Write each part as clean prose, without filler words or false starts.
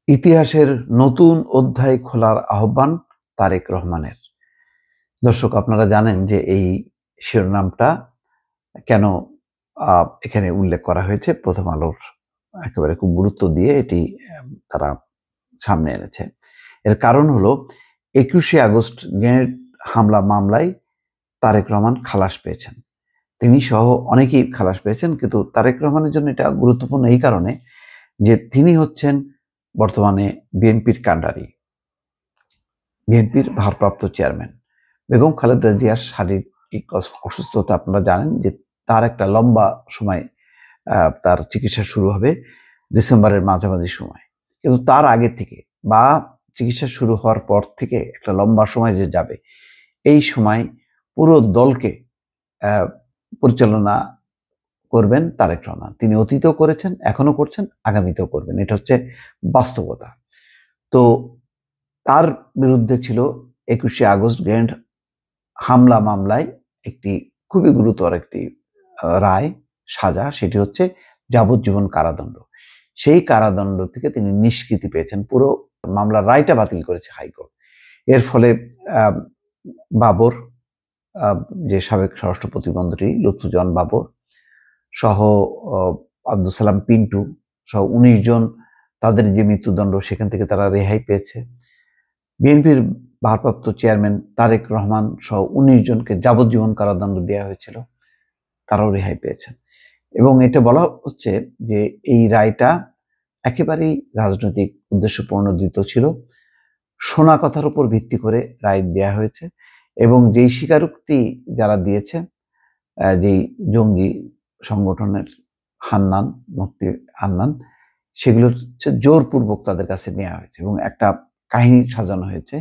ইতিহাসের নতুন অধ্যায় খোলার আহ্বান তারেক রহমানের। দর্শক, আপনারা জানেন যে এই শিরোনামটা কেন এখানে উল্লেখ করা হয়েছে। প্রথম আলোর একেবারে খুব গুরুত্ব দিয়ে এটি তারা সামনে এনেছে। এর কারণ হলো ২১শে আগস্ট গ্রেনেড হামলা মামলায় তারেক রহমান খালাস পেয়েছেন। তিনি সহ অনেকেই খালাস পেয়েছেন, কিন্তু তারেক রহমানের জন্য এটা গুরুত্বপূর্ণ এই কারণে যে তিনি হচ্ছেন বর্তমানে বিএনপির কাণ্ডারি, বিএনপির ভারপ্রাপ্ত চেয়ারম্যান। বেগম খালেদা জিয়ার শারীরিক অসুস্থতা আপনারা জানেন যে তার একটা লম্বা সময় তার চিকিৎসা শুরু হবে ডিসেম্বরের মাঝামাঝি সময়, কিন্তু তার আগে থেকে বা চিকিৎসা শুরু হওয়ার পর থেকে একটা লম্বা সময় যে যাবে, এই সময় পুরো দলকে পরিচালনা করবেন তারেক রহমান। তিনি অতীতেও করেছেন, এখনো করছেন, আগামীতেও করবেন। এটা হচ্ছে বাস্তবতা। তো তার বিরুদ্ধে ছিল ২১শে আগস্ট গ্রেনেড হামলা মামলায় একটি খুবই গুরুতর একটি রায়, সাজা। সেটি হচ্ছে যাবজ্জীবন কারাদণ্ড। সেই কারাদণ্ড থেকে তিনি নিষ্কৃতি পেয়েছেন। পুরো মামলার রায়টা বাতিল করেছে হাইকোর্ট। এর ফলে বাবর, যে সাবেক স্বরাষ্ট্র প্রতিমন্ত্রী লুৎফুজ্জামান বাবর সহ আব্দুল সালাম পিন্টু সহ ১৯ জন, তাদের যে মৃত্যুদণ্ড সেখান থেকে তারা রেহাই পেয়েছে। বিএনপির ভারপ্রাপ্ত চেয়ারম্যান তারেক রহমান সহ ১৯ জনকে যাবজ্জীবন কারাদণ্ড দেওয়া হয়েছিল, তারাও রেহাই পেয়েছেন। এবং এটা বলা হচ্ছে যে এই রায়টা একেবারেই রাজনৈতিক উদ্দেশ্য প্রণোদিত ছিল। শোনা কথার উপর ভিত্তি করে রায় দেওয়া হয়েছে এবং যেই স্বীকারোক্তি যারা দিয়েছে, যেই জঙ্গি সংগঠনের হান্নান, মুফতি হান্নান, সেগুলো হচ্ছে জোরপূর্বক তাদের কাছে নেওয়া হয়েছে এবং একটা কাহিনী সাজানো হয়েছে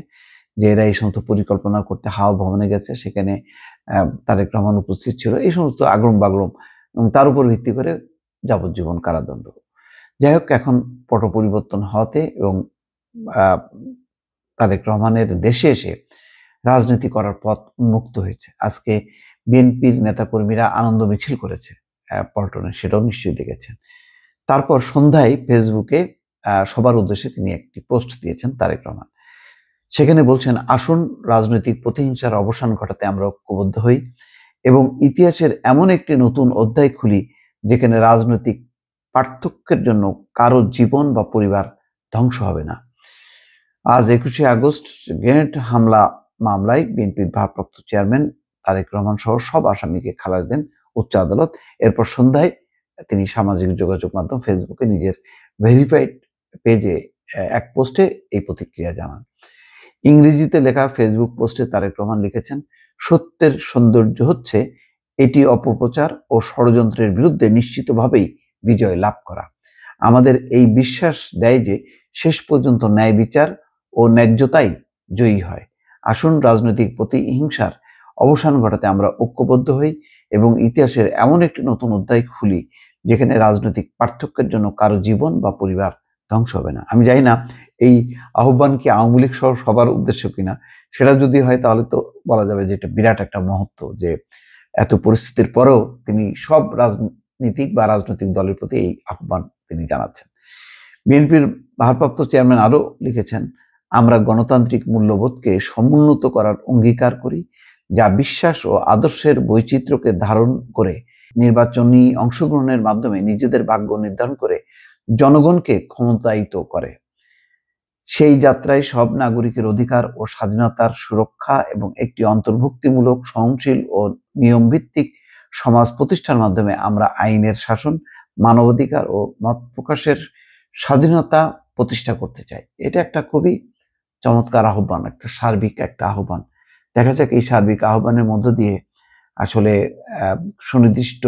যে এরা এই সমস্ত পরিকল্পনা করতে হাওয়া ভবনে গেছে, সেখানে তারেক রহমান উপস্থিত ছিল, এই সমস্ত আগরম বাগরম, এবং তার উপর ভিত্তি করে যাবজ্জীবন কারাদণ্ড। যাই হোক, এখন পট পরিবর্তন হওয়াতে এবং তারেক রহমানের দেশে এসে রাজনীতি করার পথ উন্মুক্ত হয়েছে। আজকে বিএনপির নেতাকর্মীরা আনন্দ মিছিল করেছে পল্টনে, সেটাও নিশ্চয়ই দেখেছেন। তারপর সন্ধ্যায় ফেসবুকে সবার উদ্দেশ্যে তিনি একটি পোস্ট দিয়েছেন তারেক রহমান। সেখানে বলছেন, আসুন রাজনৈতিক প্রতিহিংসার অবসান ঘটাতে আমরা ঐক্যবদ্ধ হই এবং ইতিহাসের এমন একটি নতুন অধ্যায় খুলি যেখানে রাজনৈতিক পার্থক্যের জন্য কারো জীবন বা পরিবার ধ্বংস হবে না। আজ ২১শে আগস্ট গ্রেনেড হামলা মামলায় বিএনপির ভারপ্রাপ্ত চেয়ারম্যান তারেক রহমান সহ সব আসামিকে খালাস দেন উচ্চ আদালত। এরপর সন্ধ্যায় তিনি সামাজিক যোগাযোগ মাধ্যম ফেসবুকে নিজের ভেরিফাইড পেজে এক পোস্টে এই প্রতিক্রিয়া জানান। ইংরেজিতে লেখা ফেসবুক পোস্টে তারেক রহমান লিখেছেন, সত্যের সৌন্দর্য হচ্ছে এটি অপপ্রচার ও ষড়যন্ত্রের বিরুদ্ধে নিশ্চিতভাবেই বিজয় লাভ করা। আমাদের এই বিশ্বাস দেয় যে শেষ পর্যন্ত ন্যায় বিচার ও ন্যায্যতাই জয়ী হয়। আসুন রাজনৈতিক প্রতিহিংসার অবসান ঘটাতে আমরা ঐক্যবদ্ধ হই এবং ইতিহাসের এমন একটি নতুন অধ্যায় খুলি যেখানে রাজনৈতিক পার্থক্যের জন্য কারো জীবন বা পরিবার ধ্বংস হবে না। আমি জানি না এই আহ্বান কি আওয়ামী লীগ সহ সবার উদ্দেশ্য কিনা। সেটা যদি হয় তাহলে তো বলা যাবে যে এটা বিরাট একটা মহত্ব, যে এত পরিস্থিতির পরেও তিনি সব রাজনীতিক বা রাজনৈতিক দলের প্রতি এই আহ্বান তিনি জানাচ্ছেন। বিএনপির ভারপ্রাপ্ত চেয়ারম্যান আরো লিখেছেন, আমরা গণতান্ত্রিক মূল্যবোধকে সমুন্নত করার অঙ্গীকার করি, যা বিশ্বাস ও আদর্শের বৈচিত্র্যকে ধারণ করে নির্বাচনী অংশগ্রহণের মাধ্যমে নিজেদের ভাগ্য নির্ধারণ করে জনগণকে ক্ষমতায়িত করে। সেই যাত্রায় সব নাগরিকের অধিকার ও স্বাধীনতার সুরক্ষা এবং একটি অন্তর্ভুক্তিমূলক, সহনশীল ও নিয়মভিত্তিক সমাজ প্রতিষ্ঠার মাধ্যমে আমরা আইনের শাসন, মানবাধিকার ও মত প্রকাশের স্বাধীনতা প্রতিষ্ঠা করতে চাই। এটা একটা খুবই চমৎকার আহ্বান, একটা সার্বিক একটা আহ্বান। দেখা যাক এই সার্বিক আহ্বানের মধ্য দিয়ে আসলে সুনির্দিষ্ট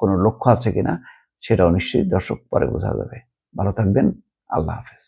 কোনো লক্ষ্য আছে কিনা, সেটাও নিশ্চয়ই দর্শক পরে বোঝা যাবে। ভালো থাকবেন। আল্লাহ হাফেজ।